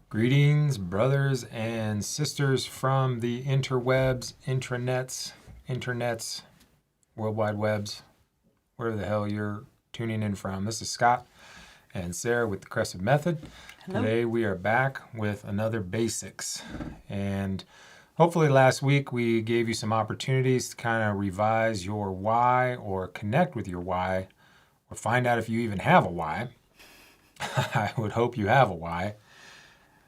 Greetings, brothers and sisters from the interwebs, internets, world wide webs, wherever the hell you're tuning in from. This is Scott and Sarah with the Crescive method. Hello. Today we are back with another basics. And hopefully last week we gave you some opportunities to kind of revise your why or connect with your why or find out if you even have a why. I would hope you have a why.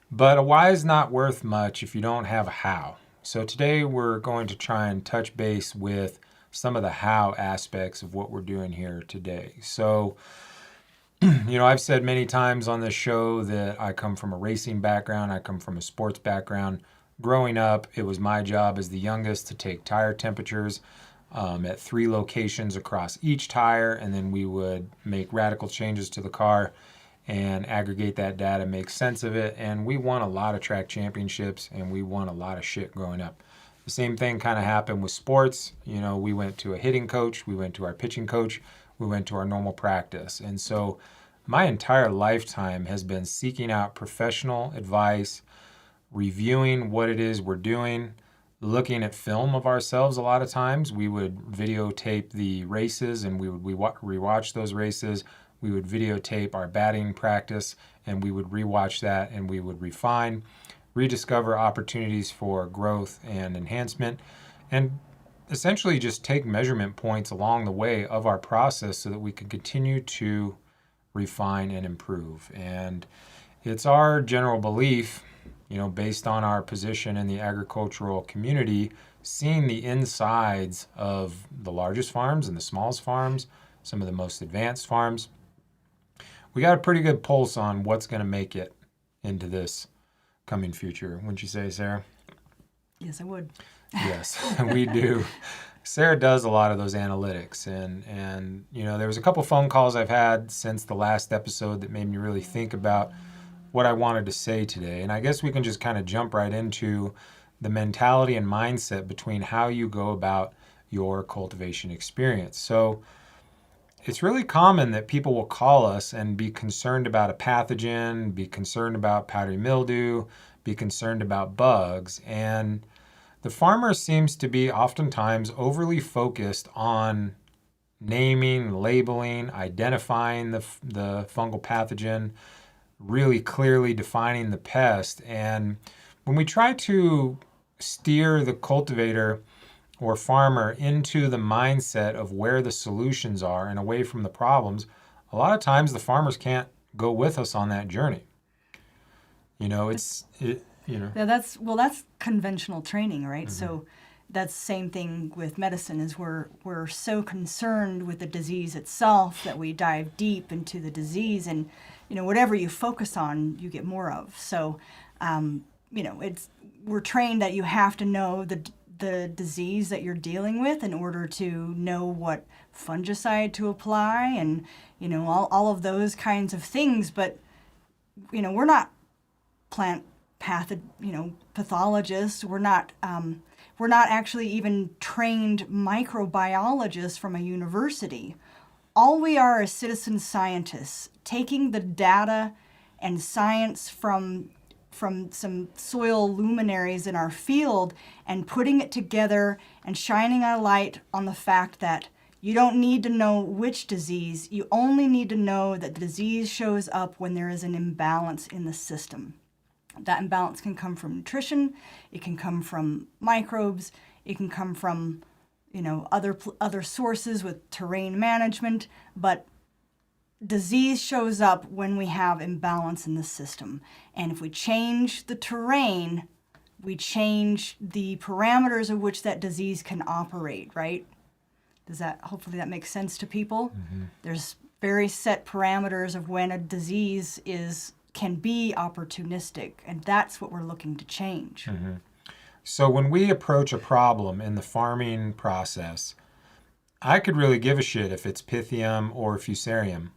But a why is not worth much if you don't have a how. So today we're going to try and touch base with some of the how aspects of what we're doing here today. So, I've said many times on this show that I come from a racing background. I come from a sports background. Growing up, it was my job as the youngest to take tire temperatures at 3 locations across each tire, and then we would make radical changes to the car and aggregate that data, make sense of it. And we won a lot of track championships and we won a lot of shit growing up. The same thing kind of happened with sports. We went to a hitting coach, we went to our pitching coach, we went to our normal practice. And so my entire lifetime has been seeking out professional advice, reviewing what it is we're doing, looking at film of ourselves. A lot of times we would videotape the races and we would rewatch those races. We would videotape our batting practice and we would rewatch that and we would refine, rediscover opportunities for growth and enhancement, and essentially just take measurement points along the way of our process so that we could continue to refine and improve. And it's our general belief, based on our position in the agricultural community, seeing the insides of the largest farms and the smallest farms, some of the most advanced farms. We got a pretty good pulse on what's going to make it into this coming future. Wouldn't you say, Sarah? Yes, I would. Yes, we do. Sarah does a lot of those analytics. And there was a couple phone calls I've had since the last episode that made me really think about what I wanted to say today. And I guess we can just kind of jump right into the mentality and mindset between how you go about your cultivation experience. So it's really common that people will call us and be concerned about a pathogen, be concerned about powdery mildew, be concerned about bugs. And the farmer seems to be oftentimes overly focused on naming, labeling, identifying the fungal pathogen, really clearly defining the pest. And when we try to steer the cultivator or farmer into the mindset of where the solutions are and away from the problems, a lot of times the farmers can't go with us on that journey. Yeah, that's conventional training, right? Mm-hmm. So that's the same thing with medicine, is we're so concerned with the disease itself that we dive deep into the disease, and whatever you focus on, you get more of. So we're trained that you have to know the disease that you're dealing with in order to know what fungicide to apply and all of those kinds of things. But we're not plant pathologists. We're not actually even trained microbiologists from a university. All we are is citizen scientists taking the data and science from some soil luminaries in our field and putting it together and shining a light on the fact that you don't need to know which disease. You only need to know that the disease shows up when there is an imbalance in the system. That imbalance can come from nutrition, it can come from microbes, it can come from other sources with terrain management, but disease shows up when we have imbalance in the system. And if we change the terrain, we change the parameters of which that disease can operate, right? Hopefully that makes sense to people? Mm-hmm. There's very set parameters of when a disease can be opportunistic, and that's what we're looking to change. Mm-hmm. So when we approach a problem in the farming process, I could really give a shit if it's Pythium or Fusarium.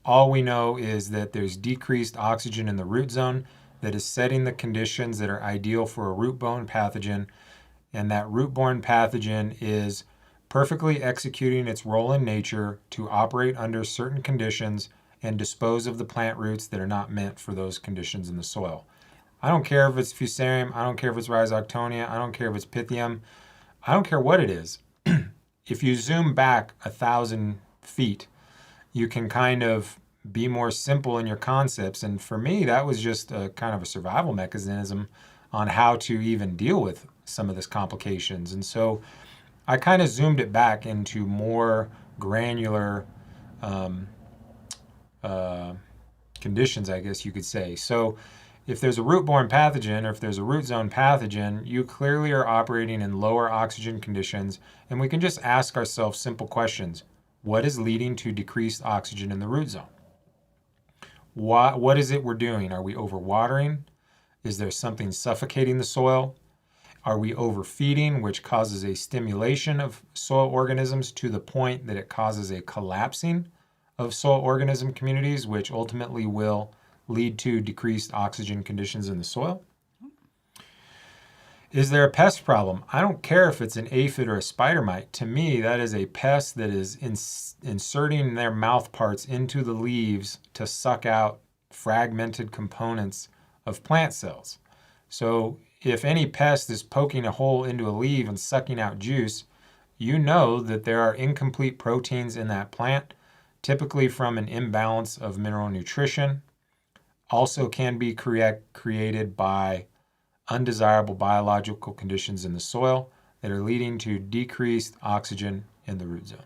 All we know is that there's decreased oxygen in the root zone that is setting the conditions that are ideal for a root-borne pathogen, and that root-borne pathogen is perfectly executing its role in nature to operate under certain conditions and dispose of the plant roots that are not meant for those conditions in the soil. I don't care if it's fusarium. I don't care if it's rhizoctonia. I don't care if it's pythium. I don't care what it is. If you zoom back 1,000 feet, you can kind of be more simple in your concepts. And for me, that was just a kind of a survival mechanism on how to even deal with some of this complications. And so I kind of zoomed it back into more granular um, uh, conditions, I guess you could say. So if there's a root-borne pathogen or if there's a root zone pathogen, you clearly are operating in lower oxygen conditions, and we can just ask ourselves simple questions. What is leading to decreased oxygen in the root zone? What is it we're doing? Are we overwatering? Is there something suffocating the soil? Are we overfeeding, which causes a stimulation of soil organisms to the point that it causes a collapsing of soil organism communities, which ultimately will lead to decreased oxygen conditions in the soil? Is there a pest problem? I don't care if it's an aphid or a spider mite. To me, that is a pest that is inserting their mouth parts into the leaves to suck out fragmented components of plant cells. So if any pest is poking a hole into a leaf and sucking out juice, you know that there are incomplete proteins in that plant, typically from an imbalance of mineral nutrition. Also can be created by undesirable biological conditions in the soil that are leading to decreased oxygen in the root zone.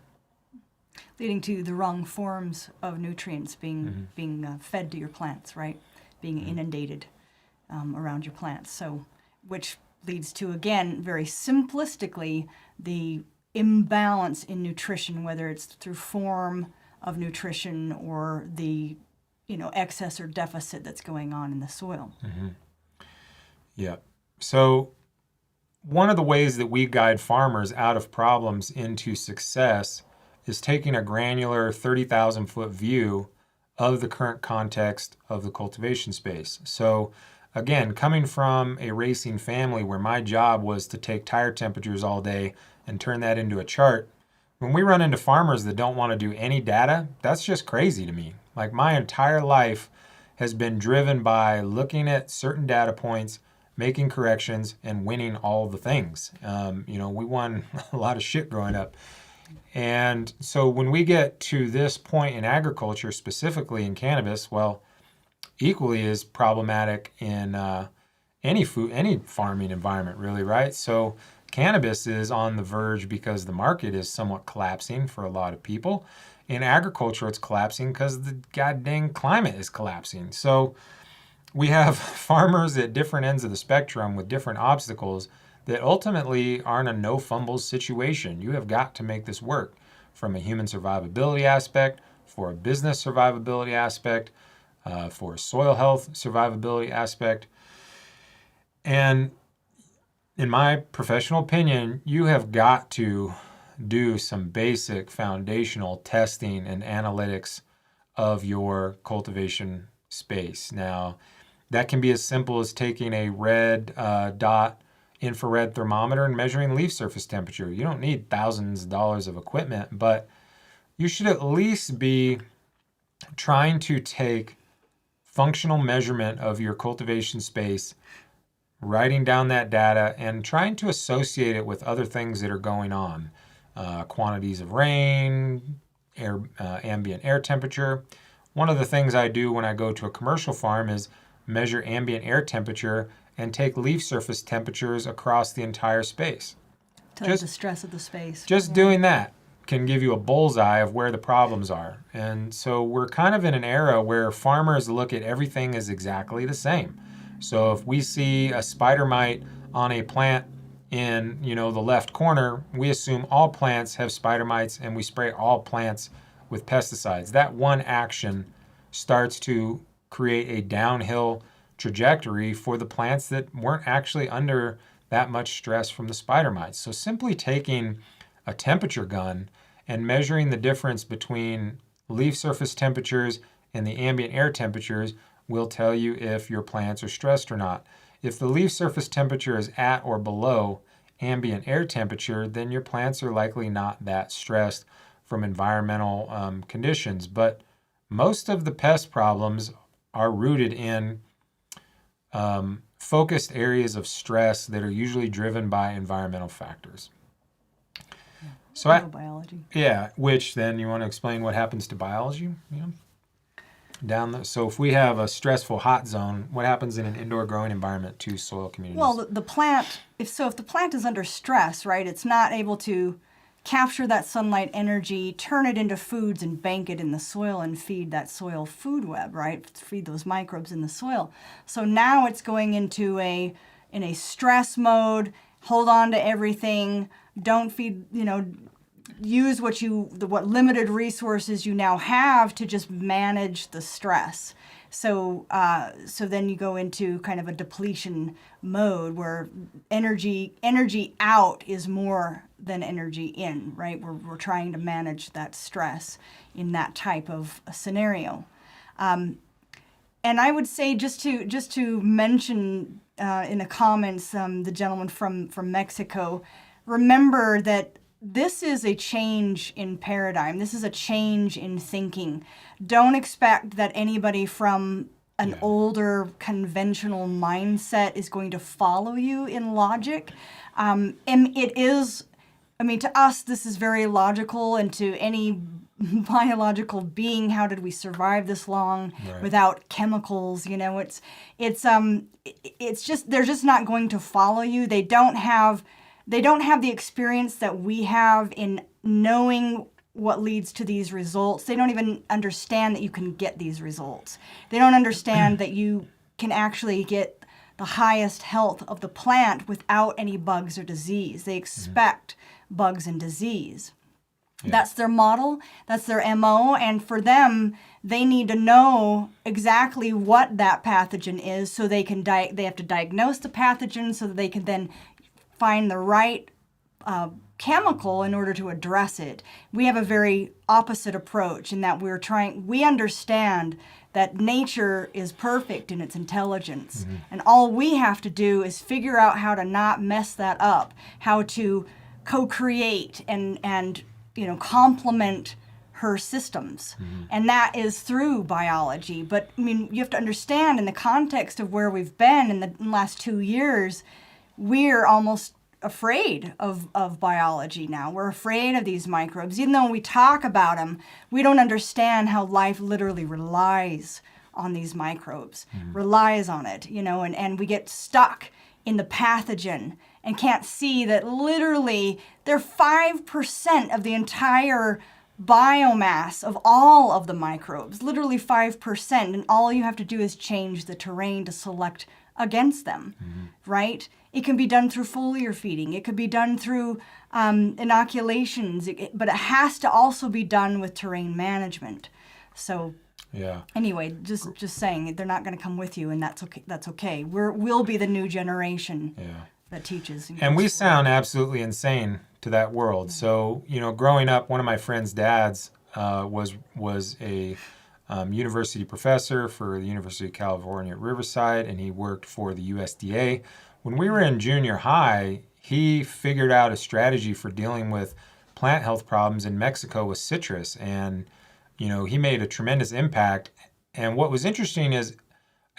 Leading to the wrong forms of nutrients being fed to your plants, right? Being inundated around your plants. So, which leads to, again, very simplistically, the imbalance in nutrition, whether it's through form of nutrition or the excess or deficit that's going on in the soil. Yeah. So one of the ways that we guide farmers out of problems into success is taking a granular 30,000-foot view of the current context of the cultivation space. So again, coming from a racing family where my job was to take tire temperatures all day and turn that into a chart, when we run into farmers that don't want to do any data, that's just crazy to me. Like my entire life has been driven by looking at certain data points, making corrections, and winning all the things. We won a lot of shit growing up. And so when we get to this point in agriculture, specifically in cannabis, well, equally as problematic in any farming environment, really, right? So cannabis is on the verge because the market is somewhat collapsing for a lot of people. In agriculture, it's collapsing because the goddamn climate is collapsing. So we have farmers at different ends of the spectrum with different obstacles that ultimately are in a no fumbles situation. You have got to make this work from a human survivability aspect, for a business survivability aspect, for a soil health survivability aspect. And in my professional opinion, you have got to do some basic foundational testing and analytics of your cultivation space. Now, that can be as simple as taking a red dot infrared thermometer and measuring leaf surface temperature. You don't need thousands of dollars of equipment, but you should at least be trying to take functional measurement of your cultivation space, writing down that data, and trying to associate it with other things that are going on. Quantities of rain, ambient air temperature. One of the things I do when I go to a commercial farm is measure ambient air temperature and take leaf surface temperatures across the entire space. To the stress of the space. Just doing that can give you a bullseye of where the problems are. And so we're kind of in an era where farmers look at everything as exactly the same. So if we see a spider mite on a plant in, the left corner, we assume all plants have spider mites and we spray all plants with pesticides. That one action starts to create a downhill trajectory for the plants that weren't actually under that much stress from the spider mites. So simply taking a temperature gun and measuring the difference between leaf surface temperatures and the ambient air temperatures will tell you if your plants are stressed or not. If the leaf surface temperature is at or below ambient air temperature, then your plants are likely not that stressed from environmental conditions. But most of the pest problems are rooted in focused areas of stress that are usually driven by environmental factors. So, Biology. yeah, which then you want to explain what happens to biology? Yeah. So if we have a stressful hot zone, what happens in an indoor growing environment to soil communities? Well, the plant, if the plant is under stress, right, it's not able to capture that sunlight energy, turn it into foods and bank it in the soil and feed that soil food web, right? Feed those microbes in the soil. So now it's going into in a stress mode, hold on to everything, don't feed, use what limited resources you now have to just manage the stress. So then you go into kind of a depletion mode where energy out is more than energy in, right? We're trying to manage that stress in that type of a scenario. And I would say just to mention in the comments, the gentleman from Mexico, remember that this is a change in paradigm. This is a change in thinking. Don't expect that anybody from an older conventional mindset is going to follow you in logic. And it is, to us, this is very logical, and to any biological being, how did we survive this long without chemicals? It's just, they're just not going to follow you. They don't have the experience that we have in knowing what leads to these results. They don't even understand that you can get these results. They don't understand that you can actually get the highest health of the plant without any bugs or disease. They expect bugs and disease. Yeah. That's their model, that's their MO, and for them, they need to know exactly what that pathogen is so they can they have to diagnose the pathogen so that they can then find the right chemical in order to address it. We have a very opposite approach in that we understand that nature is perfect in its intelligence. And all we have to do is figure out how to not mess that up, how to co-create and complement her systems. And that is through biology. But you have to understand, in the context of where we've been in the last 2 years, we're almost afraid of biology now. We're afraid of these microbes. Even though we talk about them, we don't understand how life literally relies on these microbes, relies on it, and we get stuck in the pathogen and can't see that literally they're 5% of the entire biomass of all of the microbes, literally 5%, and all you have to do is change the terrain to select against them, right? It can be done through foliar feeding. It could be done through inoculations, but it has to also be done with terrain management. So anyway, just saying, they're not going to come with you, and that's okay. That's okay. We'll be the new generation that teaches. And we sound absolutely insane to that world. So, growing up, one of my friend's dads was a university professor for the University of California at Riverside, and he worked for the USDA. When we were in junior high, he figured out a strategy for dealing with plant health problems in Mexico with citrus, and he made a tremendous impact. And what was interesting is,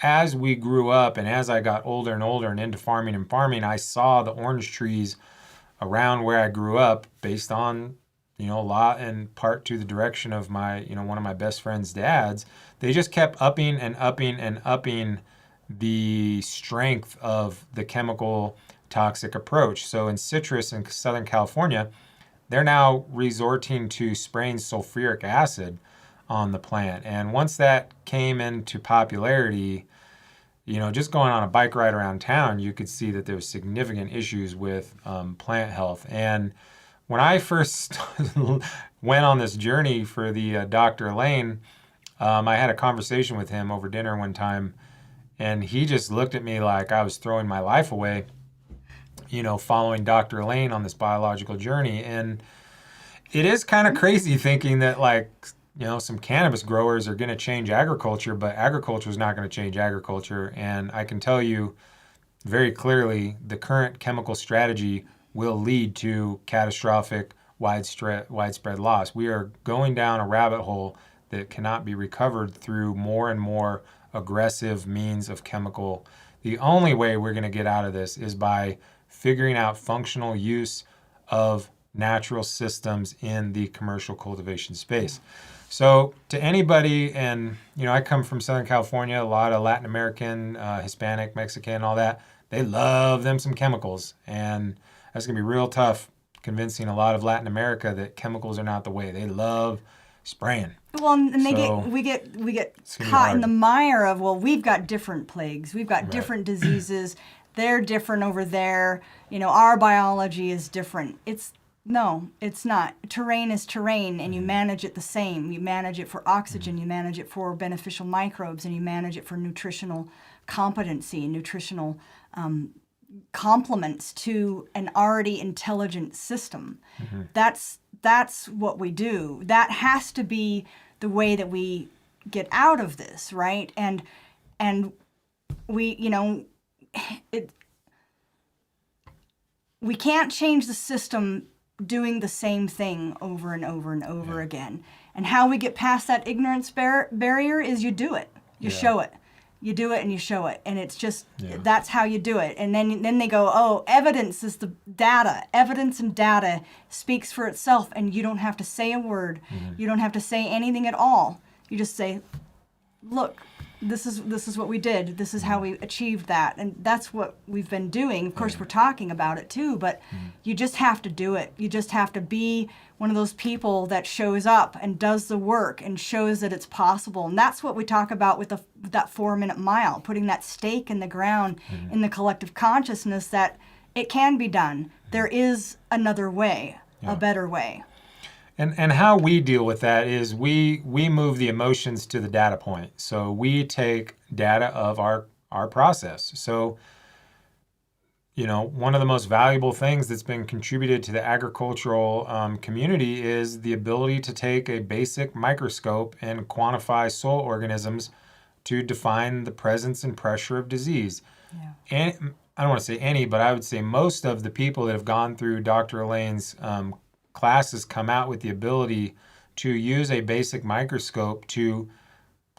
as we grew up and as I got older and older and into farming, I saw the orange trees around where I grew up, based on a lot in part to the direction of my one of my best friend's dads. They just kept upping and upping and upping the strength of the chemical toxic approach. So in citrus in Southern California, they're now resorting to spraying sulfuric acid on the plant. And once that came into popularity, just going on a bike ride around town, you could see that there was significant issues with plant health. And when I first went on this journey for the Dr. Lane, I had a conversation with him over dinner one time, and he just looked at me like I was throwing my life away, following Dr. Lane on this biological journey. And it is kind of crazy thinking that some cannabis growers are going to change agriculture, but agriculture is not going to change agriculture. And I can tell you very clearly, the current chemical strategy will lead to catastrophic widespread loss. We are going down a rabbit hole that cannot be recovered through more and more aggressive means of chemical. The only way we're going to get out of this is by figuring out functional use of natural systems in the commercial cultivation space. So to anybody, and I come from Southern California, a lot of Latin American, Hispanic, Mexican, all that, they love them some chemicals. And that's going to be real tough convincing a lot of Latin America that chemicals are not the way. They love spraying. Well, and So we get gonna be caught in hard. the mire of, well, we've got different plagues, we've got different diseases, they're different over there. Our biology is different. No, it's not. Terrain is terrain, and you manage it the same. You manage it for oxygen, you manage it for beneficial microbes, and you manage it for nutritional competency, nutritional complements to an already intelligent system. That's what we do. That has to be the way that we get out of this, right? And we, we can't change the system doing the same thing over and over and over again. And how we get past that ignorance barrier is you do it. You show it. You do it and you show it. And it's just, that's how you do it. And then they go, oh, evidence is the data. Evidence and data speaks for itself, and you don't have to say a word. You don't have to say anything at all. You just say, look, this is what we did. This is how we achieved that. And that's what we've been doing. Of course, we're talking about it too, but you just have to do it. You just have to be one of those people that shows up and does the work and shows that it's possible. And that's what we talk about with that 4-minute mile, putting that stake in the ground in the collective consciousness that it can be done. There is another way, a better way. And how we deal with that is we move the emotions to the data point. So we take data of our process. So, one of the most valuable things that's been contributed to the agricultural community is the ability to take a basic microscope and quantify soil organisms to define the presence and pressure of disease. And I don't want to say any, but I would say most of the people that have gone through Dr. Elaine's classes come out with the ability to use a basic microscope to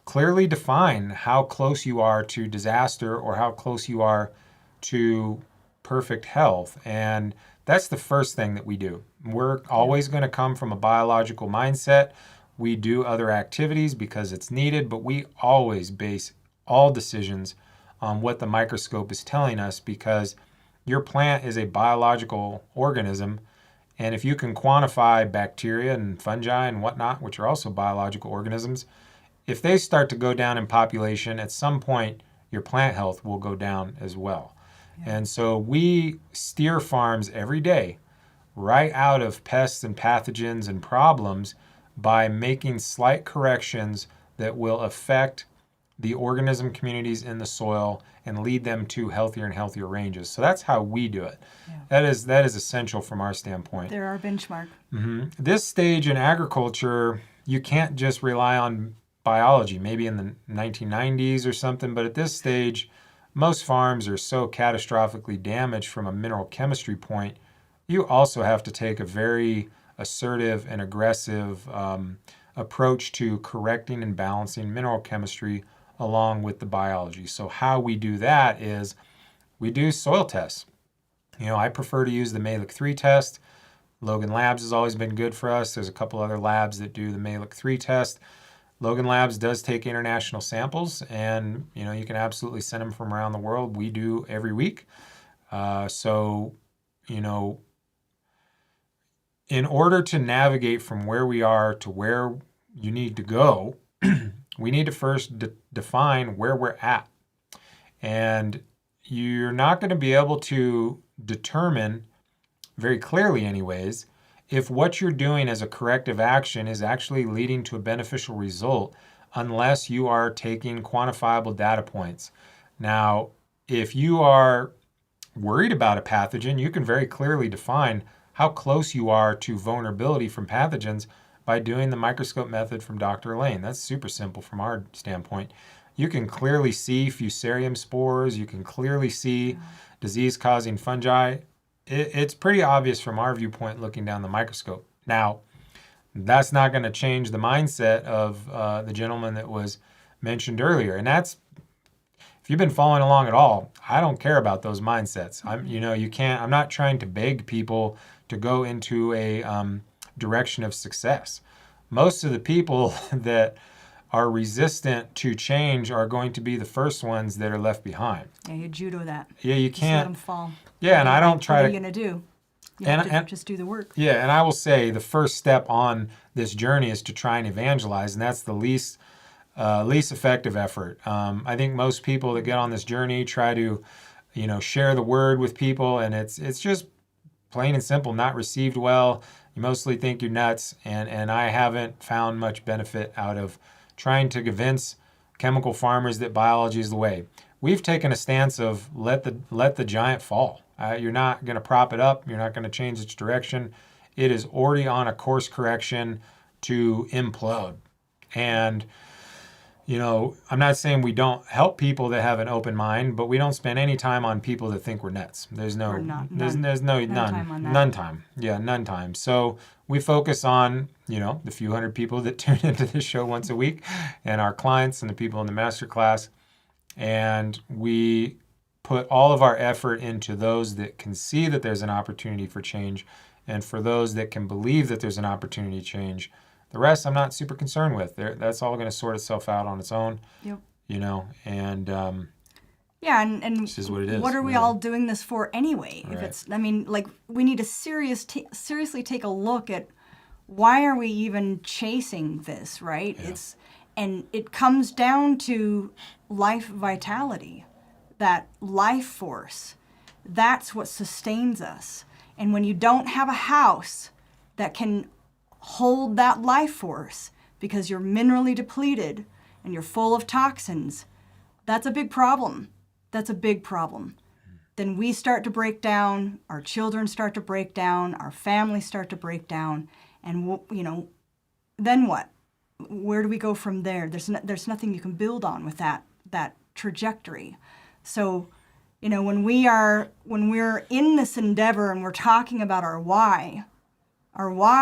clearly define how close you are to disaster or how close you are to perfect health. And that's the first thing that we do. We're always going to come from a biological mindset. We do other activities because it's needed, but we always base all decisions on what the microscope is telling us, because your plant is a biological organism. And if you can quantify bacteria and fungi and whatnot, which are also biological organisms, if they start to go down in population, at some point, your plant health will go down as well. And so we steer farms every day right out of pests and pathogens and problems by making slight corrections that will affect the organism communities in the soil and lead them to healthier and healthier ranges. So that's how we do it. That is essential from our standpoint. They're our benchmark. This stage in agriculture, you can't just rely on biology, maybe in the 1990s or something, but at this stage, most farms are so catastrophically damaged from a mineral chemistry point. You also have to take a very assertive and aggressive approach to correcting and balancing mineral chemistry along with the biology. So how we do that is we do soil tests. I prefer to use the Malic 3 test. Logan Labs has always been good for us. There's a couple other labs that do the Malic 3 test. Logan Labs does take international samples, and you can absolutely send them from around the world. We do every week. In order to navigate from where we are to where you need to go, we need to first define where we're at. And you're not going to be able to determine very clearly anyways if what you're doing as a corrective action is actually leading to a beneficial result unless you are taking quantifiable data points. Now, if you are worried about a pathogen, you can very clearly define how close you are to vulnerability from pathogens by doing the microscope method from Dr. Elaine. That's super simple from our standpoint. You can clearly see fusarium spores. You can clearly see disease-causing fungi. It's pretty obvious from our viewpoint looking down the microscope. Now, that's not going to change the mindset of the gentleman that was mentioned earlier. And that's if you've been following along at all, I don't care about those mindsets. I'm not trying to beg people to go into a direction of success. Most of the people that are resistant to change are going to be the first ones that are left behind. Yeah, you judo that. Yeah, you Just let can't. them fall. Yeah, and I don't try What are to. you going to do? You And, have to and just do the work. yeah, and I will say the first step on this journey is to try and evangelize, and that's the least effective effort. I think most people that get on this journey try to, share the word with people, and it's just plain and simple not received well. You mostly think you're nuts, and I haven't found much benefit out of trying to convince chemical farmers that biology is the way. We've taken a stance of let the giant fall. You're not going to prop it up. You're not going to change its direction. It is already on a course correction to implode. And I'm not saying we don't help people that have an open mind, but we don't spend any time on people that think we're nuts. There's no, there's no time on that. none time. Yeah, none time. So we focus on, the few hundred people that tune into this show once a week, and our clients and the people in the masterclass, and we put all of our effort into those that can see that there's an opportunity for change, and for those that can believe that there's an opportunity to change. The rest I'm not super concerned with. That's all going to sort itself out on its own. Yep. And yeah, and this is what it is. What are we really. all doing this for anyway? Right. If it's, we need to seriously take a look at why are we even chasing this, right? Yeah. It comes down to life vitality, that life force. That's what sustains us. And when you don't have a house that can hold that life force because you're minerally depleted and you're full of toxins, that's a big problem. That's a big problem. Then we start to break down, our children start to break down, our families start to break down, and then what? Where do we go from there? There's nothing you can build on with that trajectory. So, when we're in this endeavor and we're talking about our why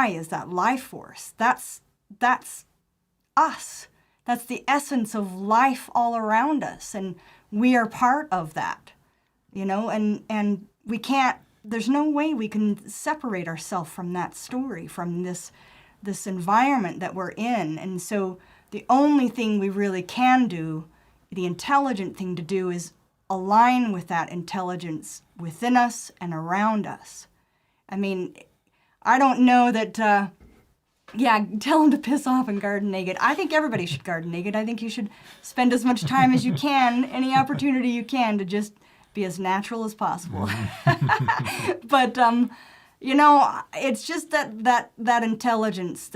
is that life force. That's us. That's the essence of life all around us, and we are part of that. And we can't. There's no way we can separate ourselves from that story, from this environment that we're in. And so the only thing we really can do, the intelligent thing to do, is align with that intelligence within us and around us. I don't know that, tell them to piss off and garden naked. I think everybody should garden naked. I think you should spend as much time as you can, any opportunity you can, to just be as natural as possible. But, it's just that intelligence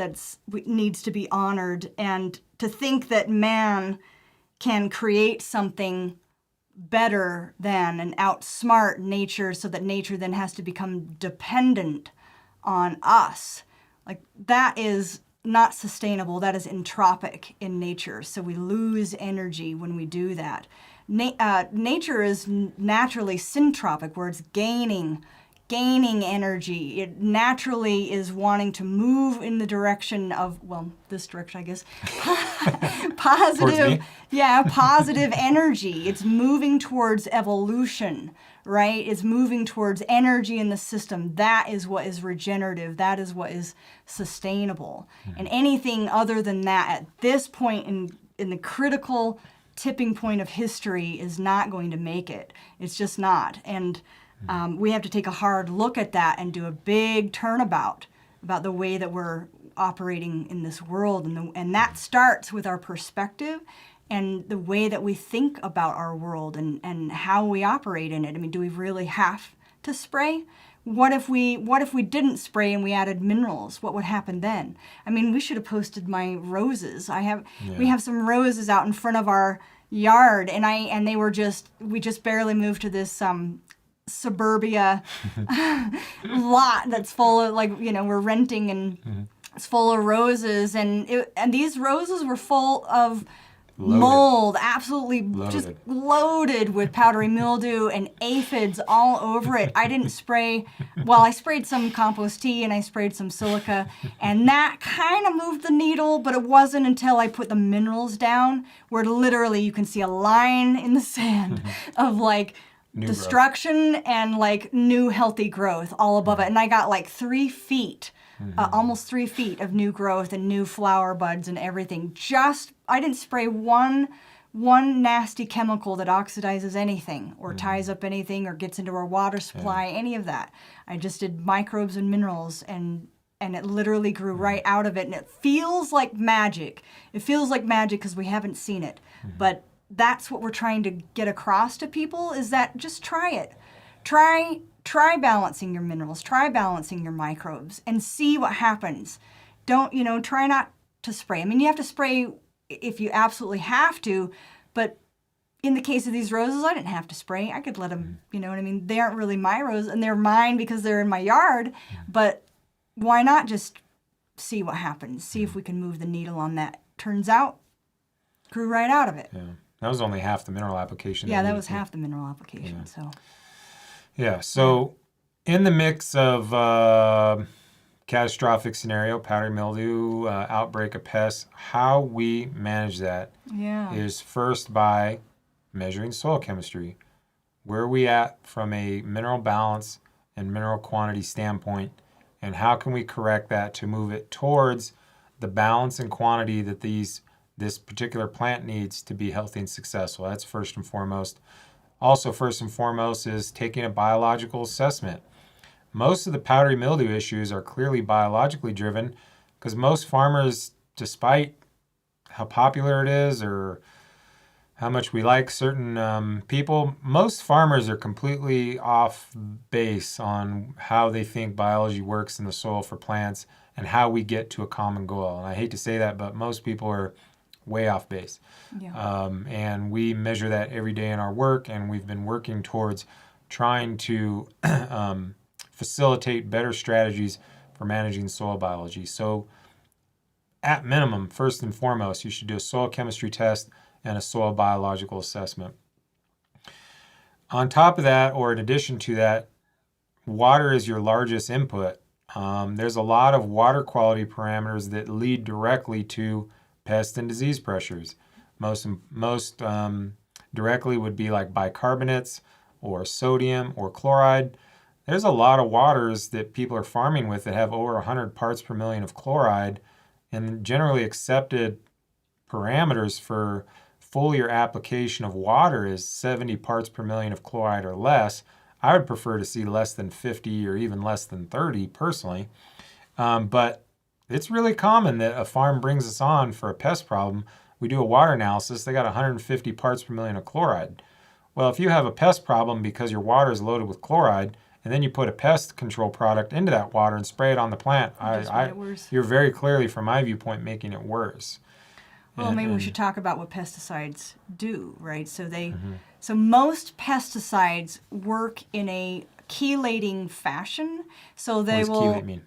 needs to be honored, and to think that man can create something better than and outsmart nature, so that nature then has to become dependent on us. Like, that is not sustainable. That is entropic in nature. So we lose energy when we do that. Nature is naturally syntropic, where it's gaining energy. It naturally is wanting to move in the direction of, this direction, I guess. Positive energy. It's moving towards evolution, right? It's moving towards energy in the system. That is what is regenerative. That is what is sustainable. Mm-hmm. And anything other than that at this point in the critical tipping point of history is not going to make it. It's just not. And we have to take a hard look at that and do a big turnabout about the way that we're operating in this world. And that starts with our perspective and the way that we think about our world and how we operate in it. Do we really have to spray? What if we didn't spray and we added minerals? What would happen then? We should have posted my roses. We have some roses out in front of our yard, and we just barely moved to this suburbia lot that's full of, we're renting, and it's full of roses, and these roses were full of mold, absolutely just Loaded. loaded with powdery mildew and aphids all over it. I didn't spray, well, I sprayed some compost tea and I sprayed some silica, and that kind of moved the needle, but it wasn't until I put the minerals down where literally you can see a line in the sand of like New destruction and like new healthy growth all above it. And I got like 3 feet. Almost 3 feet of new growth and new flower buds and everything. I didn't spray one nasty chemical that oxidizes anything or ties up anything or gets into our water supply, any of that. I just did microbes and minerals, and it literally grew right out of it. And it feels like magic. It feels like magic because we haven't seen it. But that's what we're trying to get across to people, is that just try it. Try balancing your minerals, try balancing your microbes, and see what happens. Don't, try not to spray. I mean, you have to spray if you absolutely have to, but in the case of these roses, I didn't have to spray. I could let them, you know what I mean? They aren't really my roses, and they're mine because they're in my yard, but why not just see what happens? See if we can move the needle on that. Turns out, grew right out of it. Yeah. That was only half the mineral application. Yeah, that was half the mineral application, so... Yeah, so in the mix of catastrophic scenario, powdery mildew, outbreak of pests, how we manage that is first by measuring soil chemistry. Where are we at from a mineral balance and mineral quantity standpoint, and how can we correct that to move it towards the balance and quantity that this particular plant needs to be healthy and successful? That's first and foremost. Also, first and foremost is taking a biological assessment. Most of the powdery mildew issues are clearly biologically driven because most farmers, despite how popular it is or how much we like certain people, most farmers are completely off base on how they think biology works in the soil for plants and how we get to a common goal. And I hate to say that, but most people are way off base. Yeah. And we measure that every day in our work, and we've been working towards trying to facilitate better strategies for managing soil biology. So at minimum, first and foremost, you should do a soil chemistry test and a soil biological assessment. On top of that, or in addition to that, water is your largest input. There's a lot of water quality parameters that lead directly to pest and disease pressures. Most directly would be like bicarbonates or sodium or chloride. There's a lot of waters that people are farming with that have over 100 parts per million of chloride, and generally accepted parameters for foliar application of water is 70 parts per million of chloride or less. I would prefer to see less than 50 or even less than 30 personally. But it's really common that a farm brings us on for a pest problem. We do a water analysis. They got 150 parts per million of chloride. Well, if you have a pest problem because your water is loaded with chloride, and then you put a pest control product into that water and spray it on the plant, you're very clearly, from my viewpoint, making it worse. Well, maybe we should talk about what pesticides do, right? So so most pesticides work in a chelating fashion. So they will. What does chelate mean?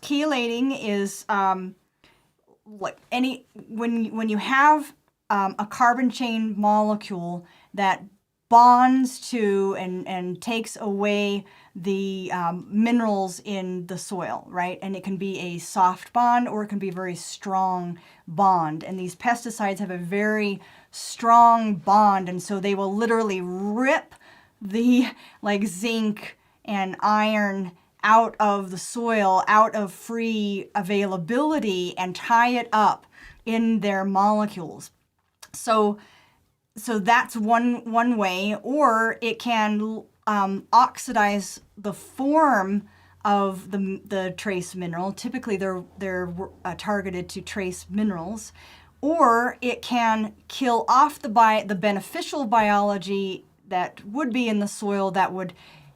Chelating is like when you have a carbon chain molecule that bonds to and takes away the minerals in the soil, right? And it can be a soft bond or it can be a very strong bond. And these pesticides have a very strong bond, and so they will literally rip the like zinc and iron out of the soil, out of free availability, and tie it up in their molecules. So that's one way, or it can oxidize the form of the trace mineral. Typically, they're targeted to trace minerals, or it can kill off the beneficial biology that would be in the soil that would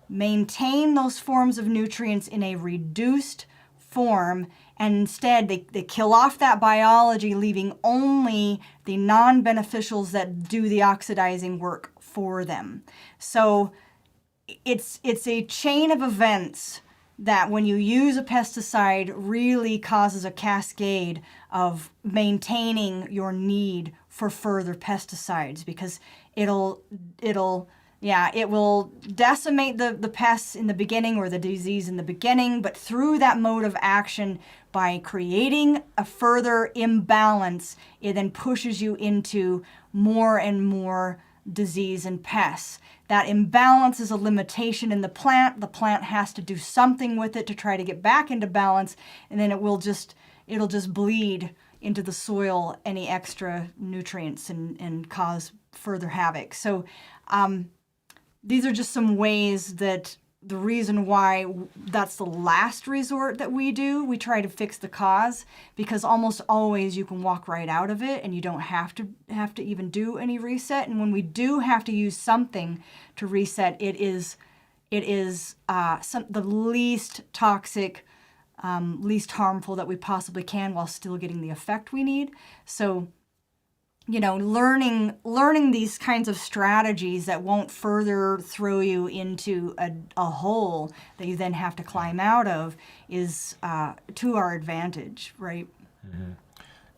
maintain those forms of nutrients in a reduced form, and instead they kill off that biology, leaving only the non-beneficials that do the oxidizing work for them. So it's a chain of events that when you use a pesticide really causes a cascade of maintaining your need for further pesticides, because it will decimate the pests in the beginning, or the disease in the beginning, but through that mode of action, by creating a further imbalance, it then pushes you into more and more disease and pests. That imbalance is a limitation in the plant. The plant has to do something with it to try to get back into balance, and then it'll just bleed into the soil any extra nutrients and cause further havoc. So these are just some ways that the reason why that's the last resort that we do. We try to fix the cause, because almost always you can walk right out of it and you don't have to even do any reset. And when we do have to use something to reset, it is the least toxic, least harmful that we possibly can, while still getting the effect we need. So, learning these kinds of strategies that won't further throw you into a hole that you then have to climb out of is to our advantage, right? Mm-hmm.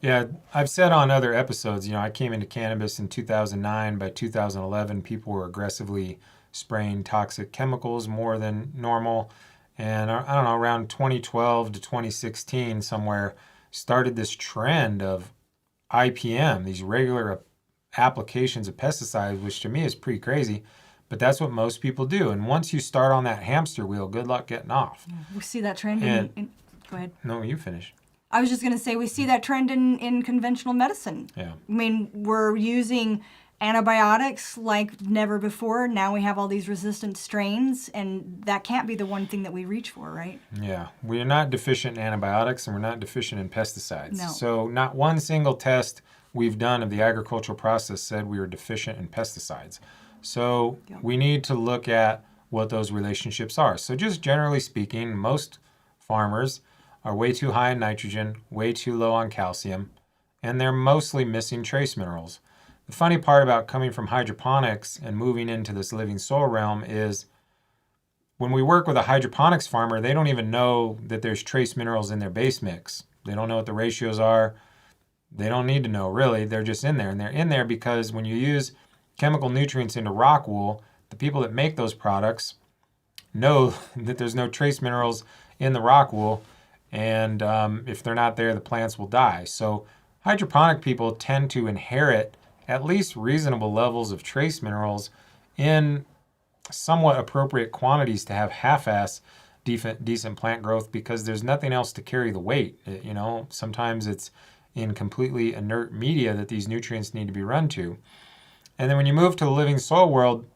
Yeah, I've said on other episodes, I came into cannabis in 2009. By 2011, people were aggressively spraying toxic chemicals more than normal. And I don't know, around 2012 to 2016 somewhere, started this trend of IPM, these regular applications of pesticides, which to me is pretty crazy, but that's what most people do. And once you start on that hamster wheel, good luck getting off. We see that trend go ahead. No, you finish. I was just going to say, we see that trend in conventional medicine. Yeah. I mean, we're using antibiotics like never before. Now we have all these resistant strains, and that can't be the one thing that we reach for, right? Yeah. We are not deficient in antibiotics, and we're not deficient in pesticides. No. So not one single test we've done of the agricultural process said we were deficient in pesticides. So we need to look at what those relationships are. So just generally speaking, most farmers are way too high in nitrogen, way too low on calcium, and they're mostly missing trace minerals. The funny part about coming from hydroponics and moving into this living soil realm is when we work with a hydroponics farmer, they don't even know that there's trace minerals in their base mix. They don't know what the ratios are. They don't need to know, really. They're just in there. And they're in there because when you use chemical nutrients into rock wool, the people that make those products know that there's no trace minerals in the rock wool. And if they're not there, the plants will die. So hydroponic people tend to inherit at least reasonable levels of trace minerals in somewhat appropriate quantities to have half-ass decent plant growth, because there's nothing else to carry the weight. Sometimes it's in completely inert media that these nutrients need to be run to. And then when you move to the living soil world,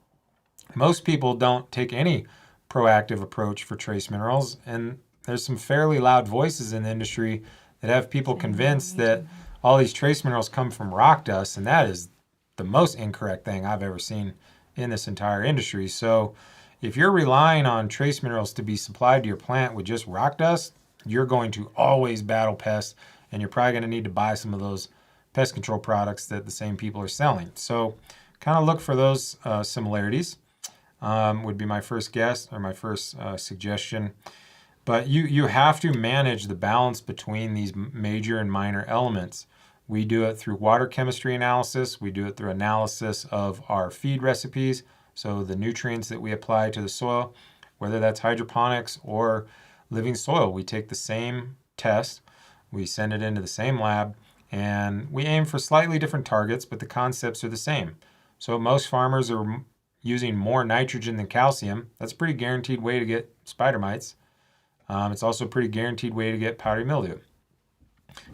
most people don't take any proactive approach for trace minerals. And there's some fairly loud voices in the industry that have people convinced that all these trace minerals come from rock dust, and that is the most incorrect thing I've ever seen in this entire industry. So if you're relying on trace minerals to be supplied to your plant with just rock dust, you're going to always battle pests, and you're probably going to need to buy some of those pest control products that the same people are selling. So kind of look for those similarities would be my first guess, or my first suggestion. But you have to manage the balance between these major and minor elements. We do it through water chemistry analysis. We do it through analysis of our feed recipes, so the nutrients that we apply to the soil, whether that's hydroponics or living soil. We take the same test, we send it into the same lab, and we aim for slightly different targets, but the concepts are the same. So most farmers are using more nitrogen than calcium. That's a pretty guaranteed way to get spider mites. It's also a pretty guaranteed way to get powdery mildew.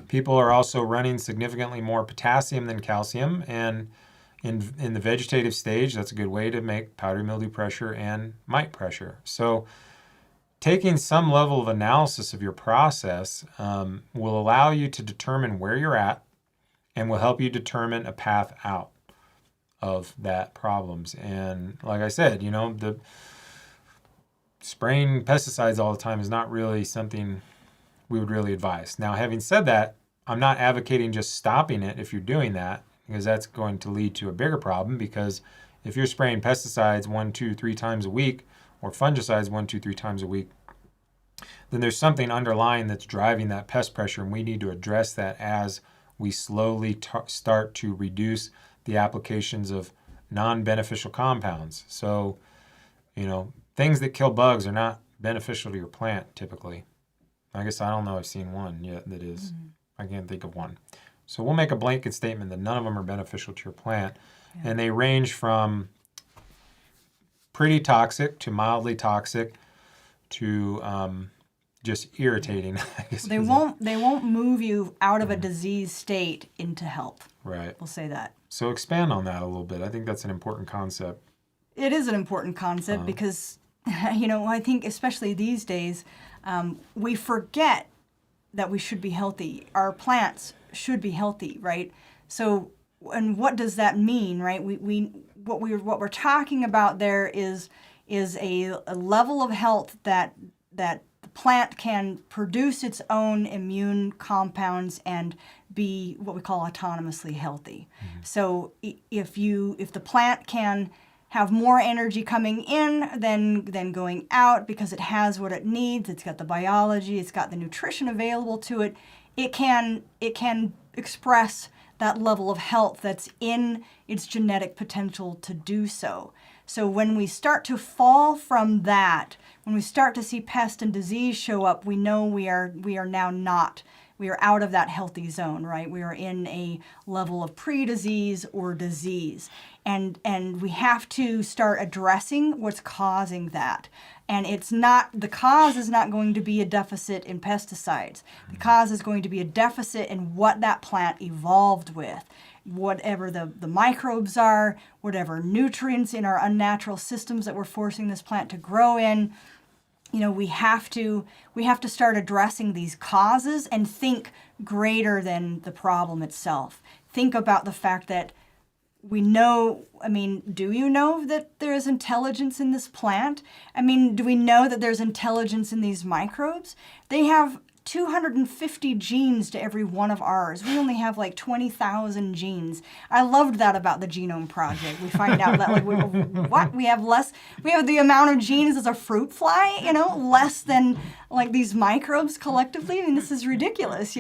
People are also running significantly more potassium than calcium, and in the vegetative stage, that's a good way to make powdery mildew pressure and mite pressure. So taking some level of analysis of your process will allow you to determine where you're at, and will help you determine a path out of that problems. And like I said, the spraying pesticides all the time is not really something we would really advise. Now, having said that, I'm not advocating just stopping it if you're doing that, because that's going to lead to a bigger problem. Because if you're spraying pesticides 1, 2, 3 times a week, or fungicides 1, 2, 3 times a week, then there's something underlying that's driving that pest pressure, and we need to address that as we slowly start to reduce the applications of non-beneficial compounds. So, things that kill bugs are not beneficial to your plant typically. I guess I don't know. I've seen one yet that is. I can't think of one. So we'll make a blanket statement that none of them are beneficial to your plant. Yeah. And they range from pretty toxic to mildly toxic to just irritating. I guess they won't move you out of a disease state into health. Right. We'll say that. So expand on that a little bit. I think that's an important concept. It is an important concept because, I think especially these days, we forget that we should be healthy. Our plants should be healthy, right? So, and what does that mean, right? What we're talking about there is a level of health that the plant can produce its own immune compounds and be what we call autonomously healthy. Mm-hmm. So if the plant can have more energy coming in than going out because it has what it needs, it's got the biology, it's got the nutrition available to it, it can express that level of health that's in its genetic potential to do so. So when we start to fall from that, when we start to see pest and disease show up, we know we are now not. We are out of that healthy zone, right? We are in a level of pre-disease or disease. And we have to start addressing what's causing that. And the cause is not going to be a deficit in pesticides. The cause is going to be a deficit in what that plant evolved with. Whatever the microbes are, whatever nutrients in our unnatural systems that we're forcing this plant to grow in. We have to start addressing these causes and think greater than the problem itself. Think about the fact that we know, do you know that there is intelligence in this plant? Do we know that there's intelligence in these microbes? They have 250 genes to every one of ours. We only have like 20,000 genes. I loved that about the Genome Project. We find out that we have the amount of genes as a fruit fly, less than like these microbes collectively. This is ridiculous,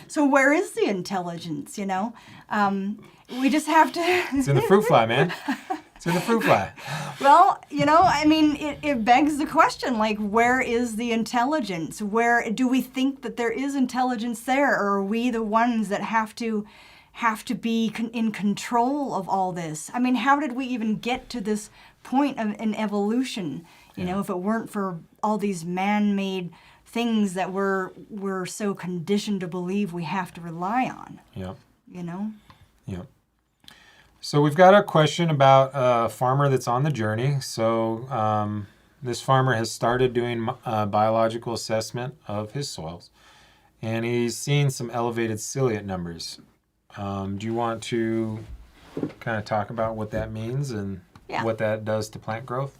so where is the intelligence, we just have to... It's in the fruit fly, man. It's in the fruit fly. Well, it begs the question, where is the intelligence? Where do we think that there is intelligence there? Or are we the ones that have to be in control of all this? How did we even get to this point in evolution? If it weren't for all these man-made things that we're so conditioned to believe we have to rely on. Yeah. Yeah. So we've got a question about a farmer that's on the journey. So this farmer has started doing biological assessment of his soils, and he's seen some elevated ciliate numbers. Do you want to kind of talk about what that means and what that does to plant growth?